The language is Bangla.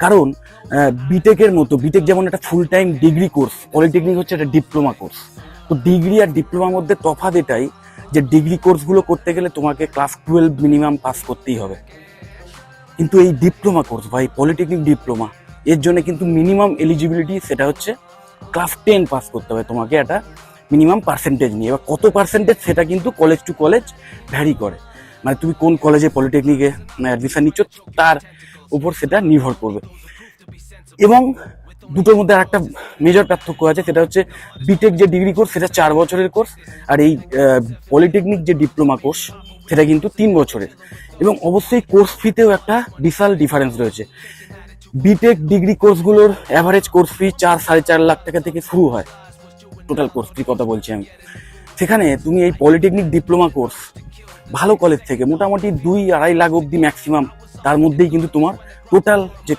কারণ বিটেকের মতো, বিটেক যেমন একটা full time degree course, polytechnic হচ্ছে একটা ডিপ্লোমা কোর্স। তো ডিগ্রি আর ডিপ্লোমার মধ্যে তফাৎ এটাই যে ডিগ্রি কোর্সগুলো করতে গেলে তোমাকে ক্লাস 12 মিনিমাম পাস করতেই হবে, কিন্তু এই ডিপ্লোমা কোর্স ভাই, পলিটেকনিক ডিপ্লোমা, এর জন্য কিন্তু মিনিমাম এলিজিবিলিটি সেটা হচ্ছে ক্লাস 10 পাস করতে হবে তোমাকে একটা মিনিমাম পার্সেন্টেজ নিয়ে। এবার কত পার্সেন্টেজ সেটা কিন্তু কলেজ টু কলেজ ভ্যারি করে, মানে তুমি কোন কলেজে পলিটেকনিকে অ্যাডমিশন নিচ্ছ তার উপর সেটা নির্ভর করবে। এবং দুটোর মধ্যে আরেকটা মেজর পার্থক্য আছে, সেটা হচ্ছে বিটেক যে ডিগ্রি কোর্স সেটা 4 বছরের কোর্স, আর এই পলিটেকনিক যে ডিপ্লোমা কোর্স সেটা কিন্তু 3 বছরের। এবং অবশ্যই কোর্স ফিতেও একটা বিশাল ডিফারেন্স রয়েছে। বিটেক ডিগ্রি কোর্সগুলোর অ্যাভারেজ কোর্স ফি 4-4.5 লাখ টাকা থেকে শুরু হয়, টোটাল কোর্স ফি কথা বলছি আমি। সেখানে তুমি এই পলিটেকনিক ডিপ্লোমা কোর্স ভালো কলেজ থেকে মোটামুটি 2-2.5 লাখ অব্দি ম্যাক্সিমাম, তার মধ্যেই কিন্তু তোমার টোটাল যে